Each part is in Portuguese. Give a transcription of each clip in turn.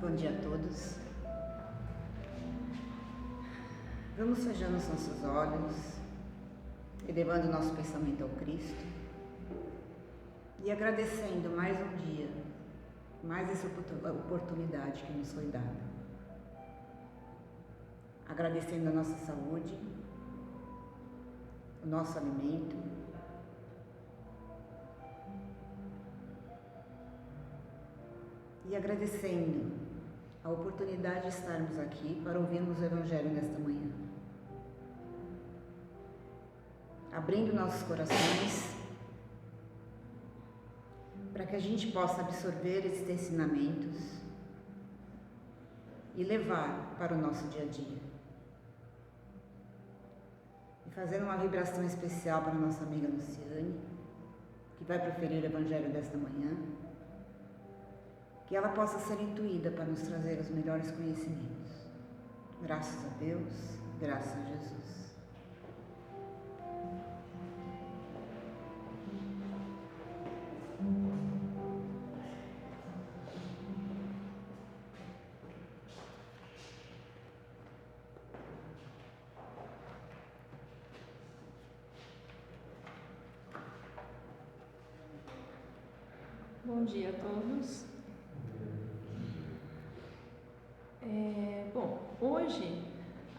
Bom dia a todos. Vamos fechando os nossos olhos, elevando o nosso pensamento ao Cristo e agradecendo mais um dia, mais essa oportunidade que nos foi dada. Agradecendo a nossa saúde, o nosso alimento, e agradecendo a oportunidade de estarmos aqui para ouvirmos o Evangelho nesta manhã. Abrindo nossos corações para que a gente possa absorver esses ensinamentos e levar para o nosso dia a dia. E fazendo uma vibração especial para a nossa amiga Luciane, que vai proferir o Evangelho desta manhã, que ela possa ser intuída para nos trazer os melhores conhecimentos. Graças a Deus, graças a Jesus. Bom dia a todos. Hoje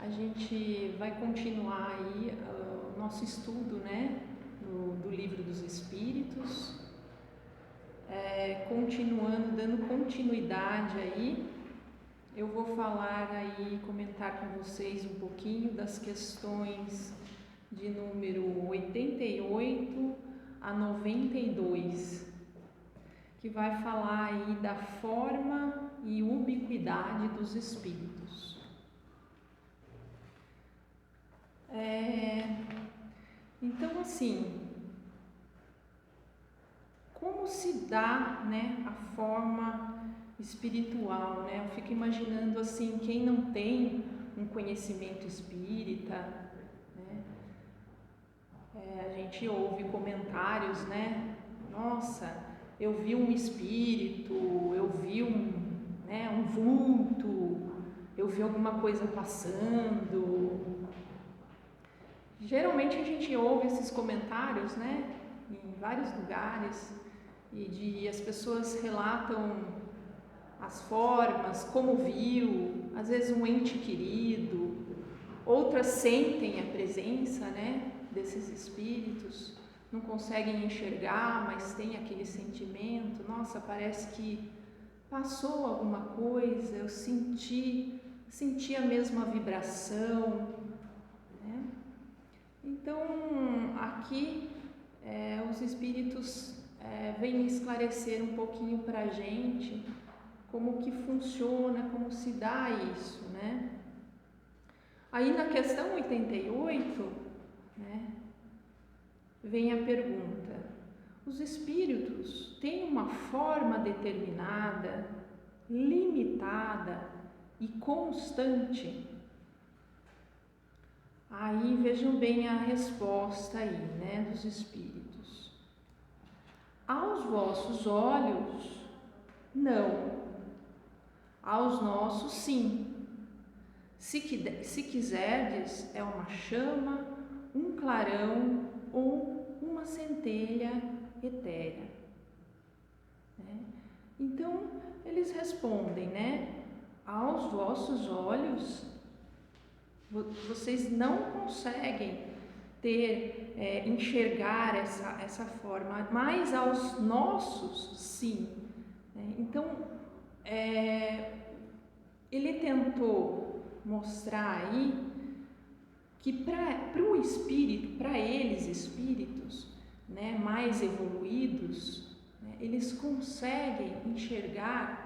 a gente vai continuar aí o nosso estudo, do Livro dos Espíritos, dando continuidade aí. Eu vou falar aí, comentar com vocês um pouquinho das questões de número 88 a 92, que vai falar aí da forma e ubiquidade dos espíritos. Então, assim, como se dá, a forma espiritual, Eu fico imaginando, assim, quem não tem um conhecimento espírita, a gente ouve comentários, Nossa, eu vi um espírito, eu vi um vulto, eu vi alguma coisa passando. Geralmente a gente ouve esses comentários, em vários lugares, e as pessoas relatam as formas, como viu, às vezes um ente querido, outras sentem a presença, desses espíritos, não conseguem enxergar, mas tem aquele sentimento, nossa, parece que passou alguma coisa, eu senti a mesma vibração, Então, aqui os espíritos vêm esclarecer um pouquinho para a gente como que funciona, como se dá isso, Aí na questão 88, vem a pergunta: os espíritos têm uma forma determinada, limitada e constante? Aí vejam bem a resposta aí, dos espíritos. Aos vossos olhos, não. Aos nossos, sim. Se quiserdes, é uma chama, um clarão ou uma centelha etérea. Então, eles respondem, aos vossos olhos, vocês não conseguem enxergar essa forma, mas aos nossos, sim. Então, ele tentou mostrar aí que para o espírito, para eles espíritos, mais evoluídos, eles conseguem enxergar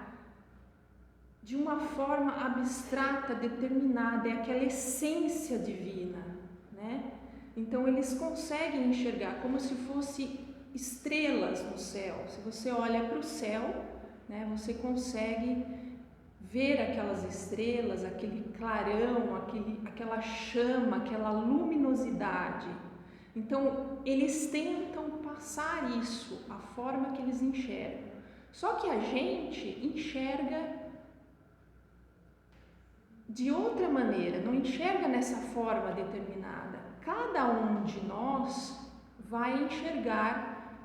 de uma forma abstrata, determinada, é aquela essência divina, Então eles conseguem enxergar como se fossem estrelas no céu. Se você olha para o céu, você consegue ver aquelas estrelas, aquele clarão, aquela chama, aquela luminosidade. Então eles tentam passar isso, a forma que eles enxergam. Só que a gente enxerga de outra maneira, não enxerga nessa forma determinada. Cada um de nós vai enxergar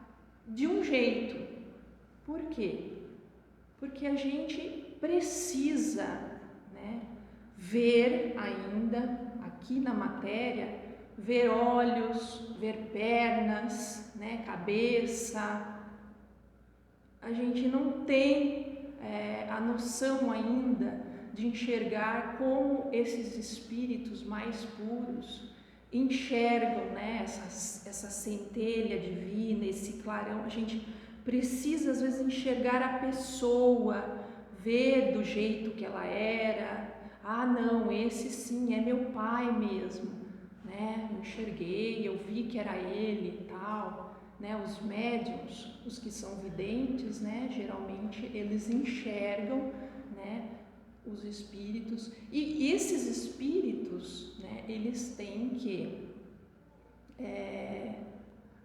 de um jeito. Por quê? Porque a gente precisa, né, ver ainda aqui na matéria, ver olhos, ver pernas, né, cabeça. A gente não tem a noção ainda de enxergar como esses espíritos mais puros enxergam, né, essa centelha divina, esse clarão. A gente precisa às vezes enxergar a pessoa, ver do jeito que ela era. Ah, não, esse sim é meu pai mesmo, né? Eu enxerguei, eu vi que era ele e tal, né? Os médiuns, os que são videntes, né? Geralmente eles enxergam, né, os espíritos, e esses espíritos, né, eles têm que,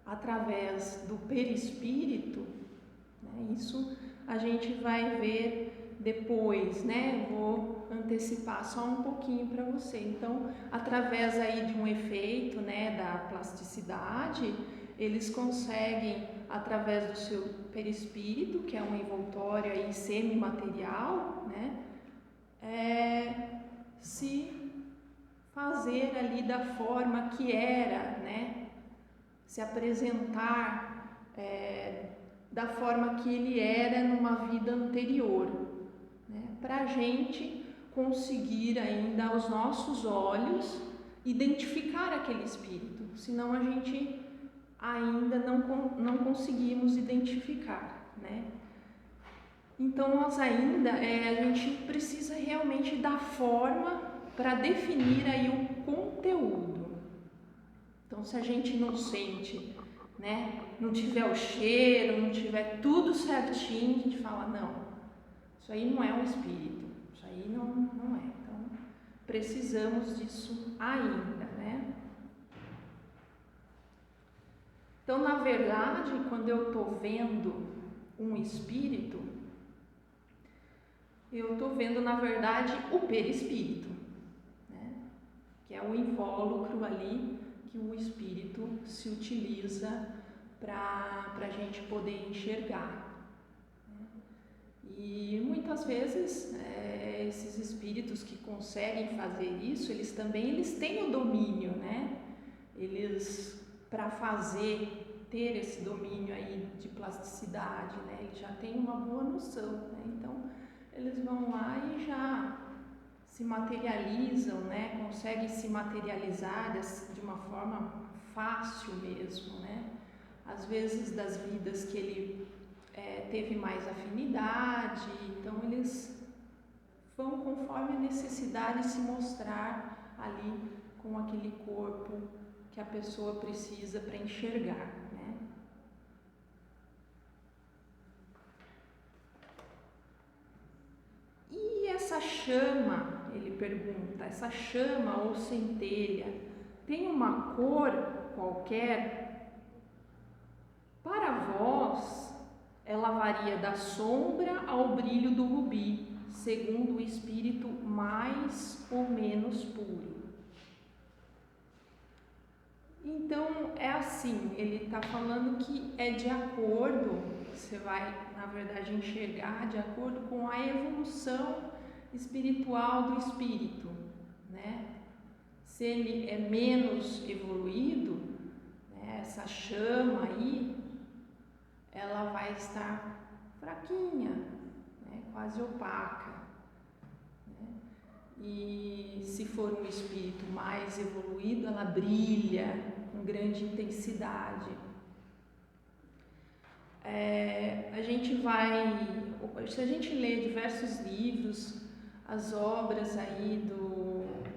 através do perispírito, né, isso a gente vai ver depois, né? Vou antecipar só um pouquinho para você. Então, através aí de um efeito, né, da plasticidade, eles conseguem, através do seu perispírito, que é um envoltório aí semimaterial, né, se fazer ali da forma que era, né, se apresentar da forma que ele era numa vida anterior, né, para a gente conseguir ainda aos nossos olhos identificar aquele espírito, senão a gente ainda não conseguimos identificar, né? Então nós ainda, a gente precisa realmente dar forma para definir aí o conteúdo. Então se a gente não sente, né, não tiver o cheiro, não tiver tudo certinho, a gente fala, não, isso aí não é um espírito, isso aí não é. Então precisamos disso ainda, né? Então, na verdade, quando eu estou vendo um espírito, eu estou vendo, na verdade, o perispírito, né? Que é o invólucro ali que o espírito se utiliza para a gente poder enxergar. E muitas vezes esses espíritos que conseguem fazer isso, eles têm o domínio, né? Eles, para ter esse domínio aí de plasticidade, né? Eles já têm uma boa noção, né? Então eles vão lá e já se materializam, né? Conseguem se materializar de uma forma fácil mesmo, né? Às vezes das vidas que ele teve mais afinidade, então eles vão conforme a necessidade se mostrar ali com aquele corpo que a pessoa precisa para enxergar, né? E essa chama, ele pergunta, essa chama ou centelha tem uma cor qualquer? Para vós, ela varia da sombra ao brilho do rubi, segundo o espírito mais ou menos puro. Então, é assim, ele está falando que é de acordo, você vai, na verdade, enxergar de acordo com a evolução espiritual do espírito, né? Se ele é menos evoluído, né, essa chama aí, ela vai estar fraquinha, né, quase opaca, né? E se for um espírito mais evoluído, ela brilha com grande intensidade. Se a gente lê diversos livros, as obras aí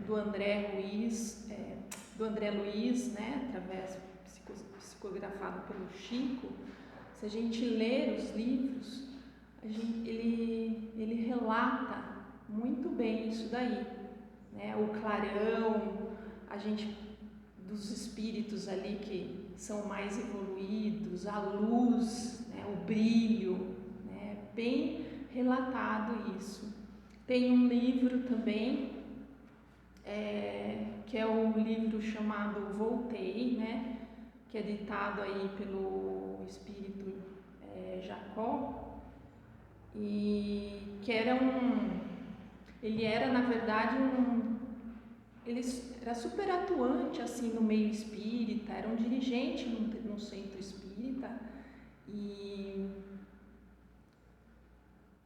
do André Luiz, né, através psicografado pelo Chico, se a gente ler os livros, ele relata muito bem isso daí, né? O clarão, dos espíritos ali que são mais evoluídos, a luz, né? O brilho, né? Bem relatado isso. Tem um livro também que é o livro chamado Voltei, né? Que é ditado aí pelo espírito Jacó, e que ele era na verdade ele era super atuante assim no meio espírita, era um dirigente no centro espírita, e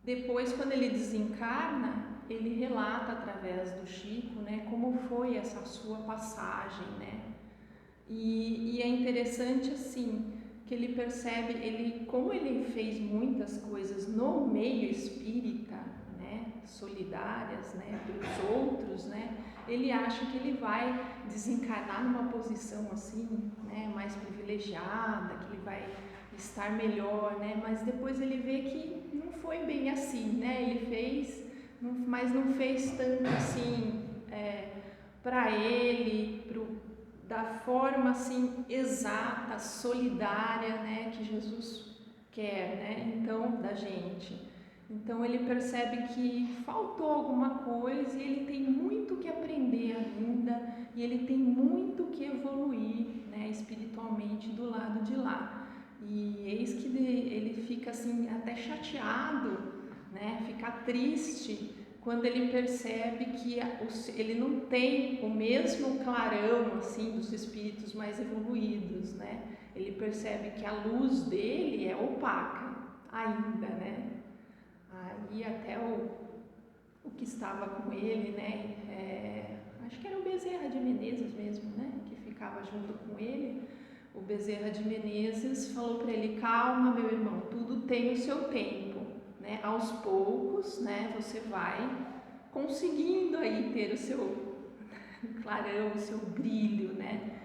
depois, quando ele desencarna, ele relata através do Chico, né, como foi essa sua passagem, né? E é interessante assim que ele percebe, como ele fez muitas coisas no meio espírita, né, solidárias, né, para os outros, né, ele acha que ele vai desencarnar numa posição assim, né, mais privilegiada, que ele vai estar melhor, né, mas depois ele vê que não foi bem assim, né, ele fez, mas não fez tanto assim para ele, da forma assim exata, solidária, né, que Jesus quer, né, então da gente. Então ele percebe que faltou alguma coisa e ele tem muito que aprender ainda, e ele tem muito que evoluir, né, espiritualmente do lado de lá. E eis que ele fica assim até chateado, né, fica triste quando ele percebe que ele não tem o mesmo clarão assim dos espíritos mais evoluídos, né? Ele percebe que a luz dele é opaca ainda, né? Aí até o que estava com ele, né? Acho que era o Bezerra de Menezes mesmo, né? Que ficava junto com ele. O Bezerra de Menezes falou para ele: calma, meu irmão, tudo tem o seu tempo, né? Aos poucos, né? Você vai conseguindo aí ter o seu clarão, o seu brilho, né?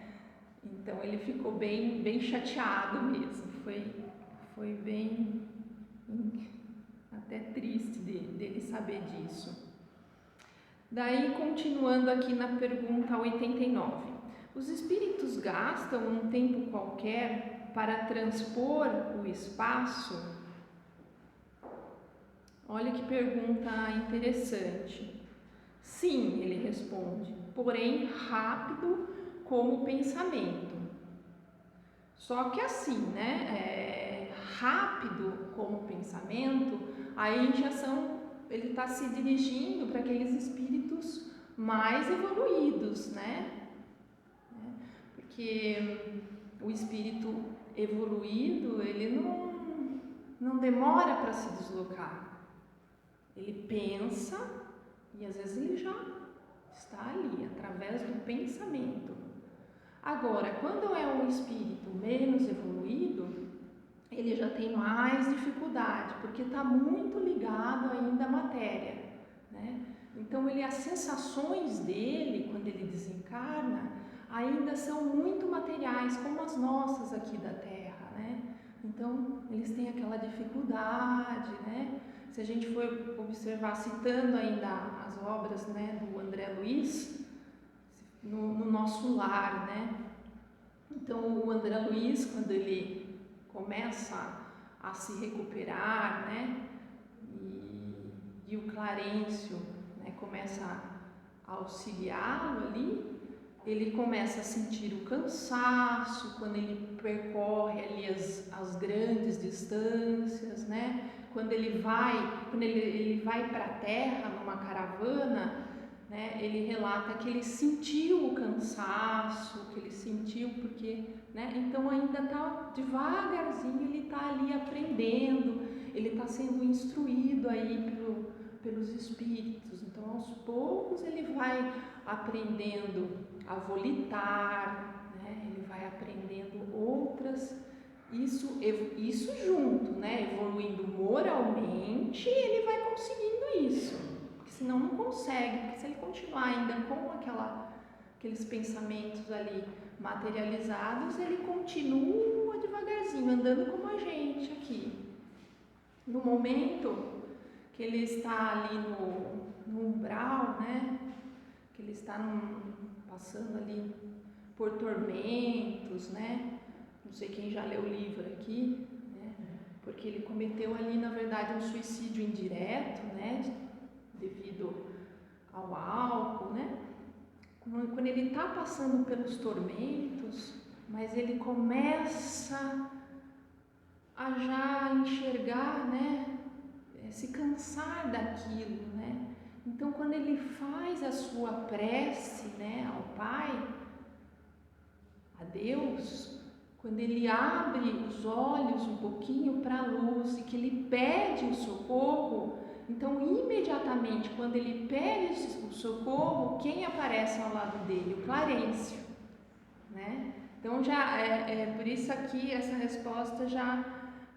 Então ele ficou bem chateado mesmo. Foi bem até triste dele saber disso. Daí, continuando aqui na pergunta 89. Os espíritos gastam um tempo qualquer para transpor o espaço? Olha que pergunta interessante. Sim, ele responde, porém rápido como pensamento. Só que assim, né? Rápido como pensamento, aí ele está se dirigindo para aqueles espíritos mais evoluídos, né? Porque o espírito evoluído, ele não demora para se deslocar. Ele pensa e às vezes ele já está ali, através do pensamento. Agora, quando é um espírito menos evoluído, ele já tem mais dificuldade, porque está muito ligado ainda à matéria, né? Então, as sensações dele, quando ele desencarna, ainda são muito materiais, como as nossas aqui da Terra, né? Então, eles têm aquela dificuldade, né? Se a gente for observar, citando ainda as obras, né, do André Luiz, no nosso lar, né? Então, o André Luiz, quando ele começa a se recuperar, né, e o Clarencio, né, começa a auxiliá-lo ali, ele começa a sentir o cansaço quando ele percorre ali as grandes distâncias, né? Quando ele vai para a terra numa caravana, né? Ele relata que ele sentiu o cansaço, que ele sentiu porque, né? Então ainda está devagarzinho, ele está ali aprendendo, ele está sendo instruído aí pelos espíritos. Então aos poucos ele vai aprendendo a volitar, né? Ele vai aprendendo outras, isso junto, né? Evoluindo moralmente, ele vai conseguindo isso, porque senão não consegue, porque se ele continuar ainda com aqueles pensamentos ali materializados, ele continua devagarzinho, andando como a gente aqui. No momento que ele está ali no umbral, né? Que ele está passando ali por tormentos, né? Não sei quem já leu o livro aqui, né? Porque ele cometeu ali, na verdade, um suicídio indireto, né? Devido ao álcool, né? quando ele está passando pelos tormentos, mas ele começa a já enxergar, né, se cansar daquilo, né? Então, quando ele faz a sua prece, né, ao Pai, a Deus, quando ele abre os olhos um pouquinho para a luz e que ele pede o socorro, então imediatamente quando ele pede o socorro, quem aparece ao lado dele? O Clarencio, né? Então já é por isso aqui essa resposta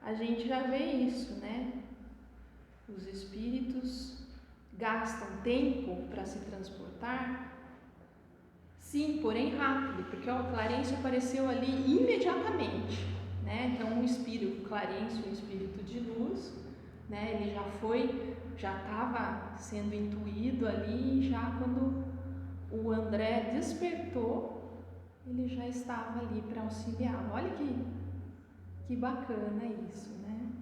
a gente já vê isso, né? Os espíritos gastam tempo para se transportar. Sim, porém rápido, porque o Clarencio apareceu ali imediatamente, né? Então o espírito Clarencio, um espírito de luz, né? Ele já estava sendo intuído ali, já quando o André despertou, ele já estava ali para auxiliá-lo. Olha que bacana isso, né?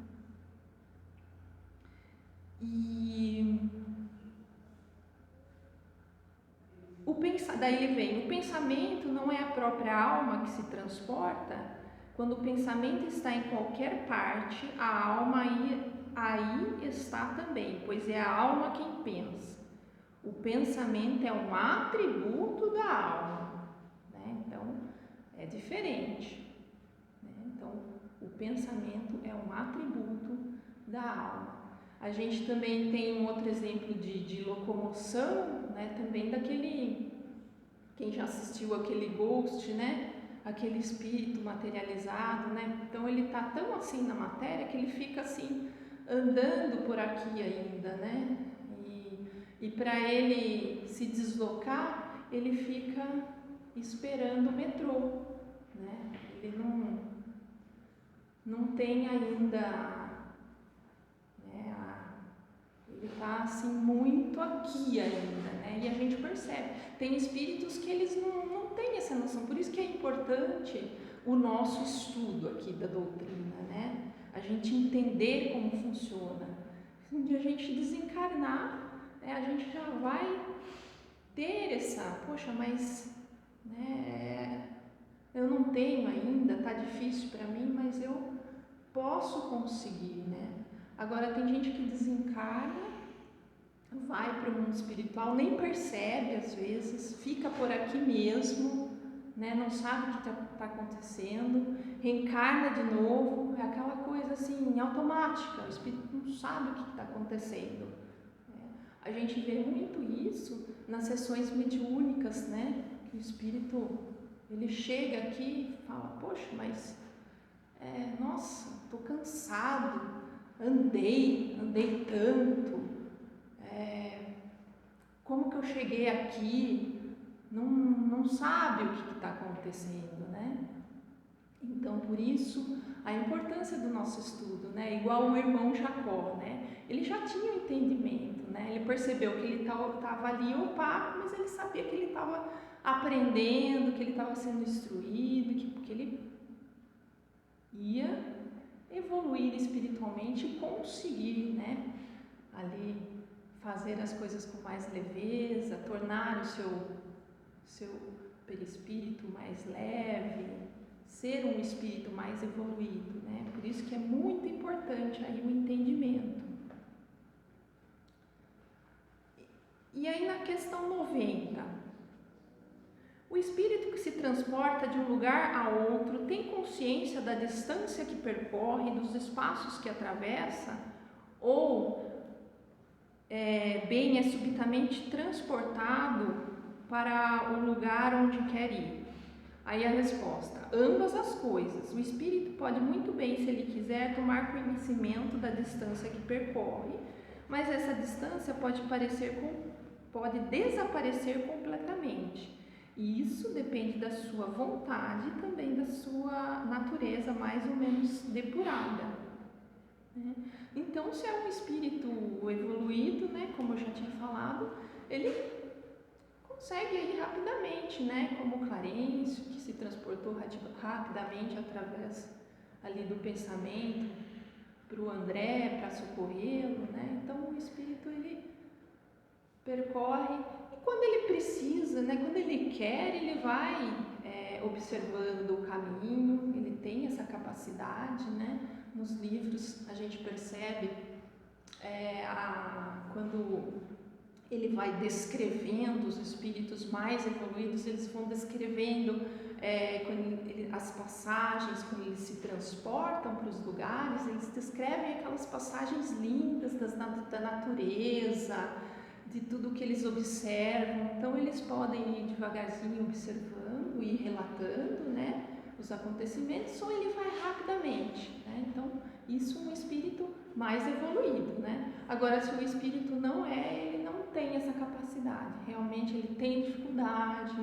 E daí ele vem, o pensamento não é a própria alma que se transporta. Quando o pensamento está em qualquer parte, a alma aí está também, pois é a alma quem pensa. O pensamento é um atributo da alma, né? Então é diferente, né? Então o pensamento é um atributo da alma. A gente também tem um outro exemplo de locomoção, né? Também daquele, quem já assistiu aquele Ghost, né? Aquele espírito materializado, né? Então ele está tão assim na matéria que ele fica assim andando por aqui ainda, né? E para ele se deslocar, ele fica esperando o metrô, né? Ele não tem ainda, né? Ele está assim muito aqui ainda, né? E a gente percebe. Tem espíritos que eles não têm essa noção. Por isso que é importante o nosso estudo aqui da doutrina, né? A gente entender como funciona. Se um dia a gente desencarnar, né, a gente já vai ter essa, poxa, mas né, eu não tenho ainda, tá difícil para mim, mas eu posso conseguir, né? Agora tem gente que desencarna, vai para o mundo espiritual, nem percebe às vezes, fica por aqui mesmo, né? Não sabe o que está acontecendo, reencarna de novo, é aquela coisa assim, automática, o espírito não sabe o que está acontecendo. Né? A gente vê muito isso nas sessões mediúnicas, né? Que o espírito, ele chega aqui e fala, poxa, mas, nossa, estou cansado, andei tanto, como que eu cheguei aqui, não sabe o que está acontecendo, né? Então, por isso, a importância do nosso estudo, né? Igual o irmão Jacó, né? Ele já tinha um entendimento, né? Ele percebeu que ele estava ali opaco, mas ele sabia que ele estava aprendendo, que ele estava sendo instruído, que ele ia evoluir espiritualmente e conseguir, né? Ali fazer as coisas com mais leveza, tornar o seu perispírito mais leve, ser um espírito mais evoluído, né? Por isso que é muito importante aí o entendimento. E aí na questão 90, o espírito que se transporta de um lugar a outro tem consciência da distância que percorre, dos espaços que atravessa, ou bem é subitamente transportado para o lugar onde quer ir? Aí a resposta, ambas as coisas. O espírito pode muito bem, se ele quiser, tomar conhecimento da distância que percorre, mas essa distância pode desaparecer completamente. E isso depende da sua vontade e também da sua natureza mais ou menos depurada, né? Então, se é um espírito evoluído, né, como eu já tinha falado, ele consegue ir rapidamente, né, como o Clarencio, que se transportou rapidamente através ali do pensamento para o André, para socorrê-lo, né? Então, o espírito ele percorre e quando ele precisa, né, quando ele quer, ele vai observando o caminho, ele tem essa capacidade, né? Nos livros a gente percebe quando ele vai descrevendo os espíritos mais evoluídos, eles vão descrevendo as passagens, quando eles se transportam para os lugares, eles descrevem aquelas passagens lindas da natureza, de tudo que eles observam. Então eles podem ir devagarzinho observando e relatando, né, os acontecimentos, ou ele vai rapidamente, né? Então isso é um espírito mais evoluído, né? Agora, se o espírito não ele não tem essa capacidade, realmente ele tem dificuldade,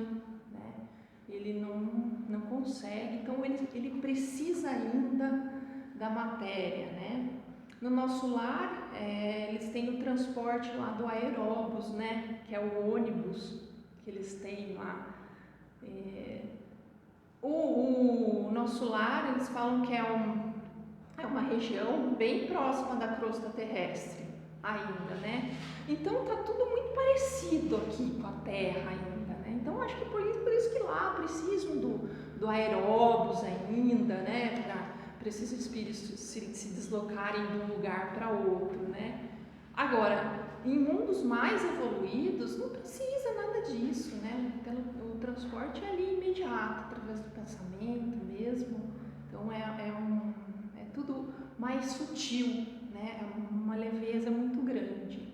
né? Ele não consegue, então ele precisa ainda da matéria, né? No nosso lar, eles têm o transporte lá do aeróbus, né? Que é o ônibus que eles têm lá. O nosso lar, eles falam que é uma região bem próxima da crosta terrestre ainda, né? Então tá tudo muito parecido aqui com a Terra ainda, né? Então acho que por isso que lá precisam do aeróbus ainda, né? Para esses espíritos se deslocarem de um lugar para outro, né? Agora, em mundos mais evoluídos, não precisa nada disso, né? O transporte é ali imediato, através do pensamento mesmo. Então é tudo mais sutil, né? É uma leveza muito grande.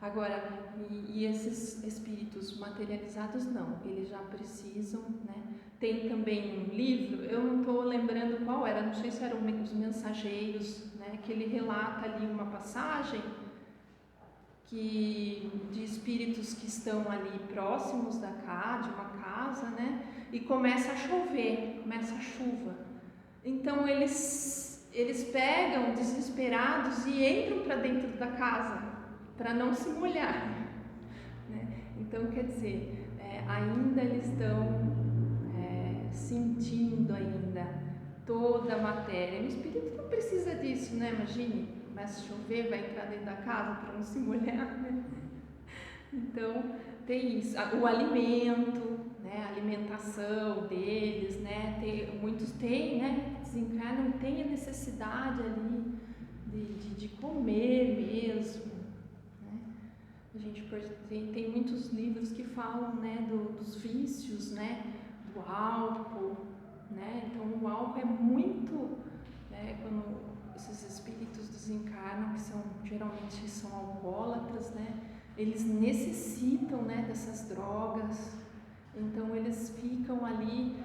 Agora, e esses espíritos materializados não, eles já precisam, né? Tem também um livro, eu não estou lembrando qual era, não sei se eram os Mensageiros, né? Que ele relata ali uma passagem de espíritos que estão ali próximos de uma casa, né? E começa a chover, começa a chuva. Então eles pegam desesperados e entram para dentro da casa para não se molhar, né? Então quer dizer, ainda eles estão sentindo ainda toda a matéria. O espírito não precisa disso, né? Imagine, começa a chover, vai entrar dentro da casa para não se molhar, né? Então tem isso, o alimento, né? A alimentação deles, né? Muitos têm, né? Desencarnam, têm a necessidade ali de comer mesmo, né? A gente tem muitos livros que falam, né? Dos vícios, né? Do álcool, né? Então o álcool é muito, né? Quando esses espíritos desencarnam, que geralmente são alcoólatras, né? Eles necessitam, né, dessas drogas, então eles ficam ali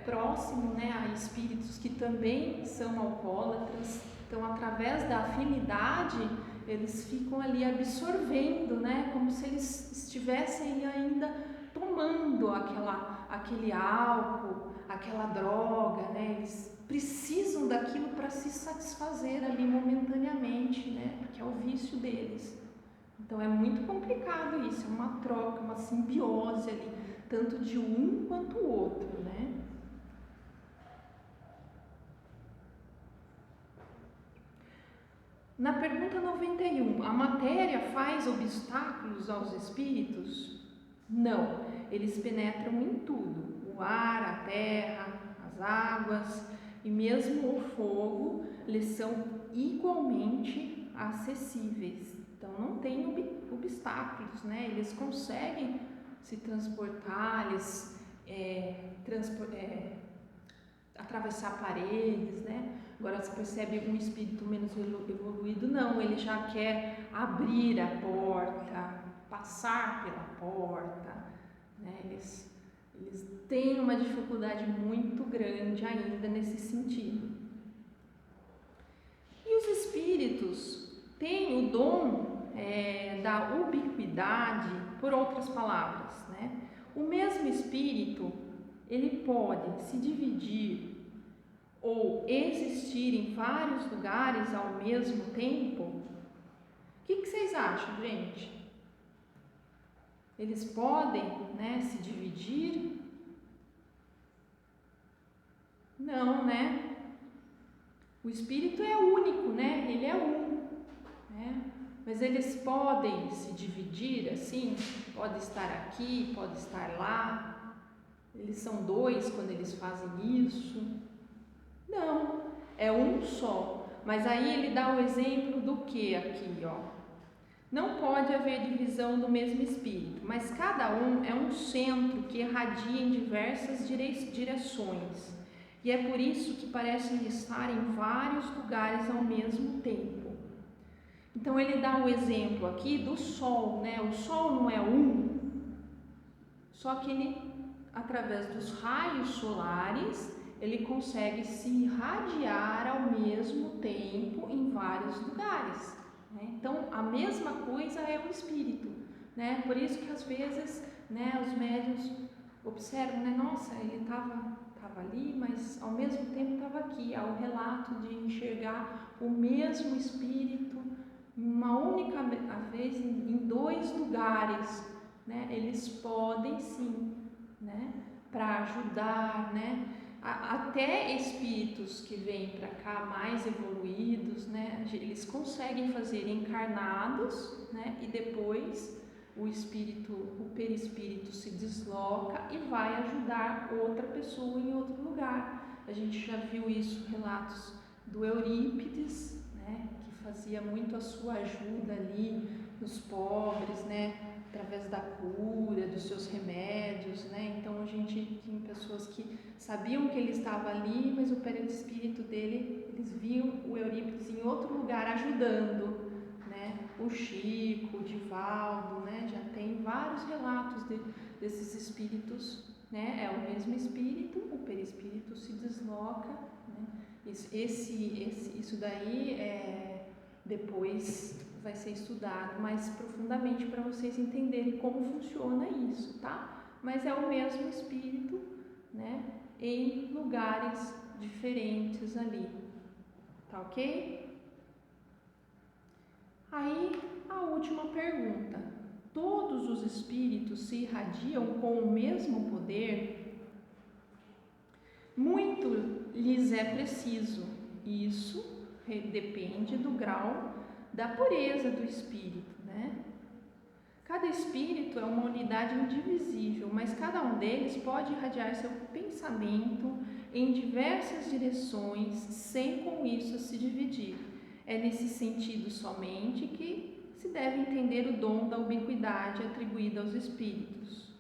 próximo, né, a espíritos que também são alcoólatras. Então, através da afinidade, eles ficam ali absorvendo, né, como se eles estivessem ainda tomando aquele álcool, aquela droga, né? Eles precisam daquilo para se satisfazer ali momentaneamente, né? Porque é o vício deles. Então é muito complicado isso, é uma troca, uma simbiose ali, tanto de um quanto o outro, né? Na pergunta 91, a matéria faz obstáculos aos espíritos? Não, eles penetram em tudo, o ar, a terra, as águas e mesmo o fogo lhes são igualmente acessíveis. Então não tem obstáculos, né? Eles conseguem se transportar, eles atravessar paredes, né? Agora você percebe um espírito menos evoluído, não, ele já quer abrir a porta, passar pela porta, né? Eles têm uma dificuldade muito grande ainda nesse sentido. E os espíritos têm o dom da ubiquidade, por outras palavras, né? O mesmo espírito, ele pode se dividir ou existir em vários lugares ao mesmo tempo. O que vocês acham, gente? Eles podem, né, se dividir? Não, né? O espírito é único, né? Ele é um, né? mas eles podem se dividir assim, pode estar aqui, pode estar lá. Eles são dois quando eles fazem isso? Não, é um só. Mas aí ele dá o exemplo do que aqui, ó? Não pode haver divisão do mesmo espírito, mas cada um é um centro que irradia em diversas direções. E é por isso que parecem estar em vários lugares ao mesmo tempo. Então ele dá o exemplo aqui do Sol, né? O Sol não é um, só que ele, através dos raios solares, ele consegue se irradiar ao mesmo tempo em vários lugares. Então, a mesma coisa é o espírito, né? Por isso que às vezes, né, os médiuns observam, né? Nossa, ele estava ali, mas ao mesmo tempo estava aqui. Há o relato de enxergar o mesmo espírito uma única vez em dois lugares, né? Eles podem sim, né? Para ajudar, né? Até espíritos que vêm para cá mais evoluídos, né, eles conseguem fazer encarnados, né, e depois o perispírito se desloca e vai ajudar outra pessoa em outro lugar. A gente já viu isso, relatos do Eurípides, né, que fazia muito a sua ajuda ali nos pobres, né, através da cura, dos seus remédios, né? Então a gente tinha pessoas que sabiam que ele estava ali, mas o perispírito dele, eles viam o Eurípides em outro lugar ajudando, né? O Chico, o Divaldo, né? Já tem vários relatos desses espíritos, né? É o mesmo espírito, o perispírito se desloca, né? Isso daí depois vai ser estudado mais profundamente para vocês entenderem como funciona isso, tá? Mas é o mesmo espírito, né? Em lugares diferentes ali, tá ok? Aí a última pergunta: todos os espíritos se irradiam com o mesmo poder? Muito lhes é preciso. Isso depende do grau da pureza do espírito, né? Cada espírito é uma unidade indivisível, mas cada um deles pode irradiar seu pensamento em diversas direções, sem com isso se dividir. É nesse sentido somente que se deve entender o dom da ubiquidade atribuída aos espíritos.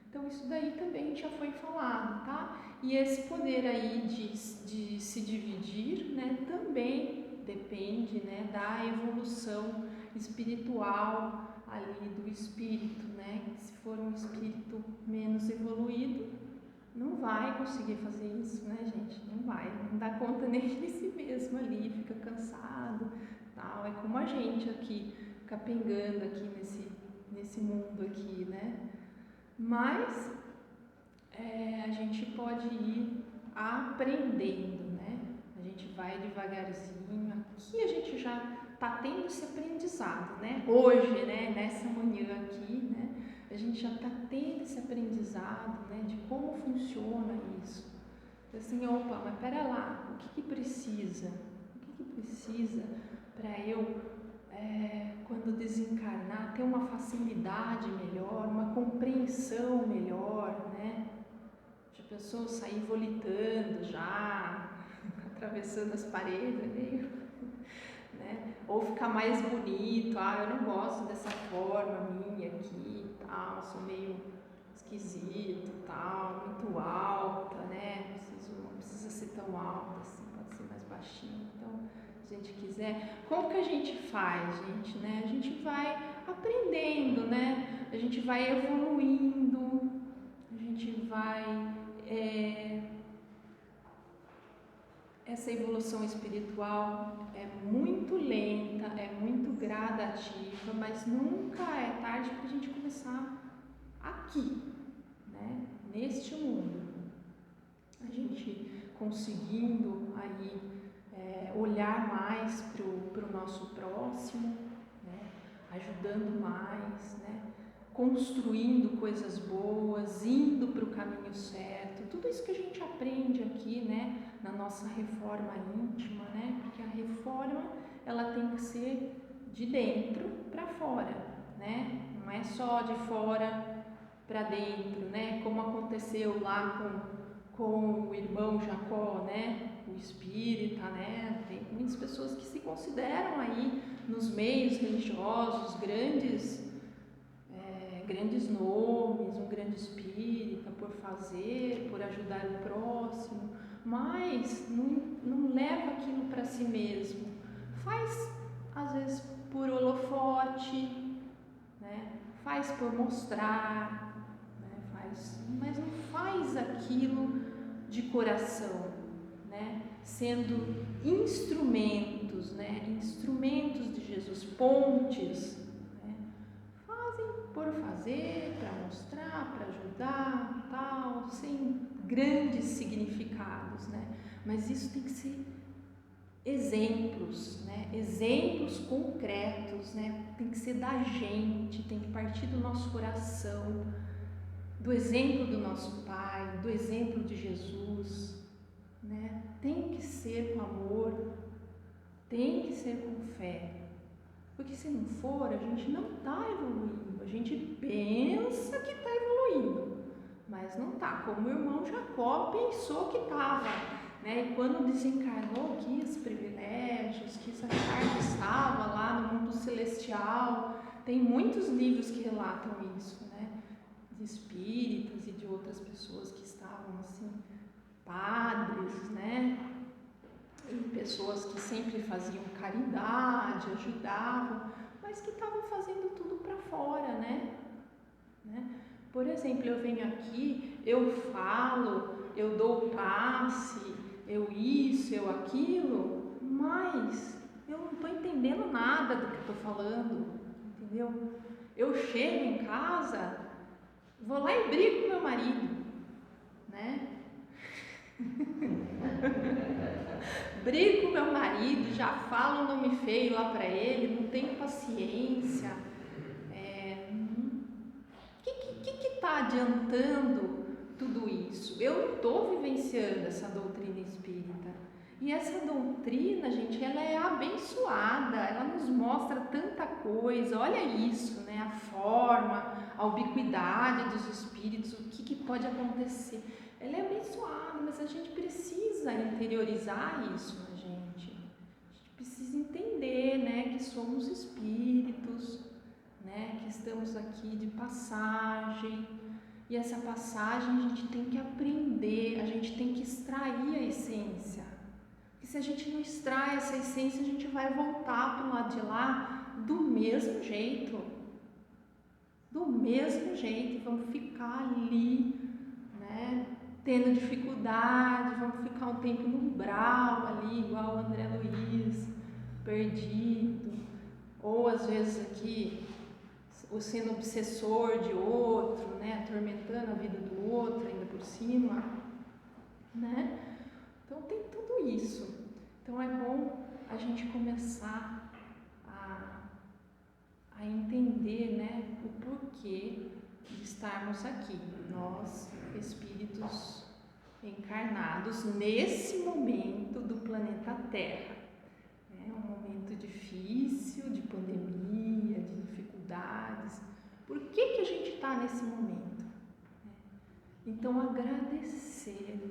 Então isso daí também já foi falado, tá? E esse poder aí de se dividir, né, também depende, né, da evolução espiritual ali do espírito, né? Se for um espírito menos evoluído, não vai conseguir fazer isso, né, gente? Não vai, não dá conta nem de si mesmo ali, fica cansado, tal. É como a gente aqui, capengando aqui nesse mundo aqui, né? Mas a gente pode ir aprendendo, né? A gente vai devagarzinho. Aqui a gente já está tendo esse aprendizado, né? Hoje, né? Nessa manhã aqui, né? A gente já está tendo esse aprendizado, né? De como funciona isso. Assim, opa, mas pera lá, o que precisa? O que precisa para eu, quando desencarnar, ter uma facilidade melhor, uma compreensão melhor, né? Já pensou sair volitando já, atravessando as paredes, né? Ou ficar mais bonito, eu não gosto dessa forma minha aqui, tal, sou meio esquisito, tal, muito alta, né? Não precisa ser tão alta assim, pode ser mais baixinho. Então, se a gente quiser, como que a gente faz, gente, né? A gente vai aprendendo, né? A gente vai evoluindo, a gente vai essa evolução espiritual é muito lenta, é muito gradativa, mas nunca é tarde para a gente começar aqui, né? Neste mundo. A gente conseguindo aí olhar mais para o nosso próximo, né? Ajudando mais, né? Construindo coisas boas, indo para o caminho certo, tudo isso que a gente aprende aqui, né, na nossa reforma íntima, né, porque a reforma ela tem que ser de dentro para fora, né? Não é só de fora para dentro, né? Como aconteceu lá com o irmão Jacó, né? O espírita, né? Tem muitas pessoas que se consideram aí nos meios religiosos grandes nomes, um grande espírita por fazer, por ajudar o próximo, mas não leva aquilo para si mesmo. Faz, às vezes, por holofote, né? Faz por mostrar, né? Mas não faz aquilo de coração, né? Sendo instrumentos, né? Instrumentos de Jesus, pontes, por fazer, para mostrar, para ajudar, tal, sem grandes significados, né? Mas isso tem que ser exemplos, né? Exemplos concretos, né? Tem que ser da gente, tem que partir do nosso coração, do exemplo do nosso Pai, do exemplo de Jesus, né? Tem que ser com amor, tem que ser com fé. Porque se não for, a gente não está evoluindo. A gente pensa que está evoluindo, mas não está. Como o irmão Jacó pensou que estava, né? E quando desencarnou, quis privilégios, quis achar que estava lá no mundo celestial. Tem muitos livros que relatam isso, né? De espíritas e de outras pessoas que estavam assim, padres, né? E pessoas que sempre faziam caridade, ajudavam, mas que estavam fazendo tudo para fora, né? Por exemplo, eu venho aqui, eu falo, eu dou passe, eu isso, eu aquilo, mas eu não estou entendendo nada do que estou falando, entendeu? Eu chego em casa, vou lá e brigo com meu marido, né? Brigo com meu marido, já falo um nome feio lá para ele, não tenho paciência. O que está adiantando tudo isso? Eu não estou vivenciando essa doutrina espírita. E essa doutrina, gente, ela é abençoada, ela nos mostra tanta coisa. Olha isso, né? A forma, a ubiquidade dos espíritos, o que pode acontecer. Ela é abençoada, mas a gente precisa interiorizar isso na gente. A gente precisa entender, né, que somos espíritos, né, que estamos aqui de passagem. E essa passagem a gente tem que aprender, a gente tem que extrair a essência. Porque se a gente não extrai essa essência, a gente vai voltar para o lado de lá do mesmo jeito. Do mesmo jeito, vamos ficar ali, né, tendo dificuldade, vamos ficar um tempo no umbral ali, igual o André Luiz, perdido, ou às vezes aqui, sendo obsessor de outro, né, atormentando a vida do outro ainda por cima, né? Então tem tudo isso. Então é bom a gente começar a entender, né, o porquê de estarmos aqui, nós, espíritos encarnados, nesse momento do planeta Terra. É um momento difícil, de pandemia, de dificuldades. Por que a gente está nesse momento? Então, agradecer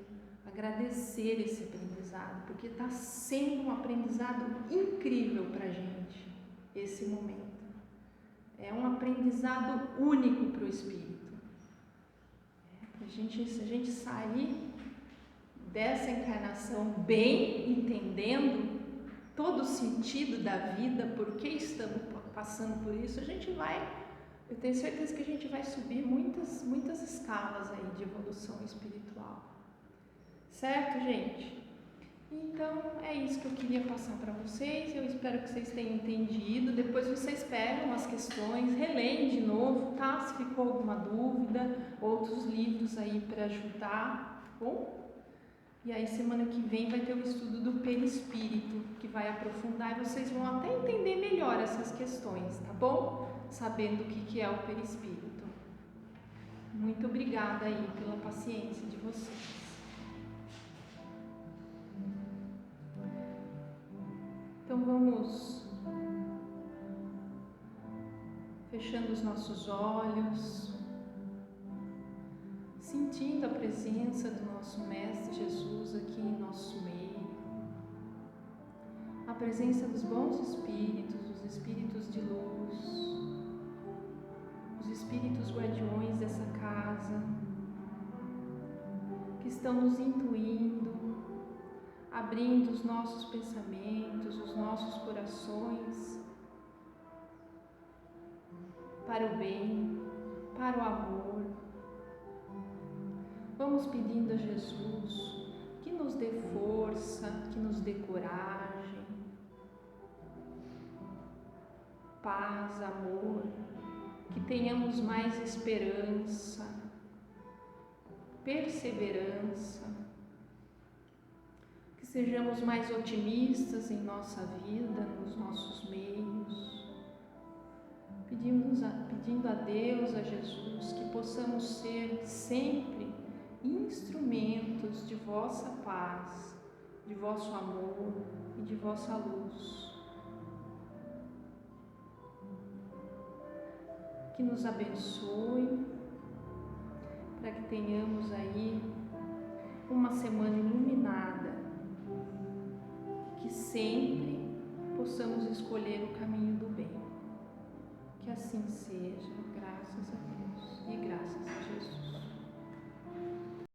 esse aprendizado, porque está sendo um aprendizado incrível para a gente, esse momento. É um aprendizado único para o espírito. Se a gente sair dessa encarnação bem entendendo todo o sentido da vida, por que estamos passando por isso, eu tenho certeza que a gente vai subir muitas escalas aí de evolução espiritual. Certo, gente? Então, é isso que eu queria passar para vocês. Eu espero que vocês tenham entendido. Depois vocês pegam as questões, releem de novo, tá? Se ficou alguma dúvida, outros livros aí para ajudar, tá bom? E aí, semana que vem vai ter o estudo do perispírito, que vai aprofundar e vocês vão até entender melhor essas questões, tá bom? Sabendo o que é o perispírito. Muito obrigada aí pela paciência de vocês. Então, vamos fechando os nossos olhos, sentindo a presença do nosso Mestre Jesus aqui em nosso meio, a presença dos bons espíritos, dos espíritos de luz, os espíritos guardiões dessa casa, que estão nos intuindo, abrindo os nossos pensamentos, os nossos corações para o bem, para o amor. Vamos pedindo a Jesus que nos dê força, que nos dê coragem, paz, amor, que tenhamos mais esperança, perseverança, que sejamos mais otimistas em nossa vida, nos nossos meios, pedindo a Deus, a Jesus, que possamos ser sempre instrumentos de vossa paz, de vosso amor e de vossa luz. Que nos abençoe, para que tenhamos aí uma semana iluminada, que sempre possamos escolher o caminho do bem. Que assim seja, graças a Deus e graças a Jesus.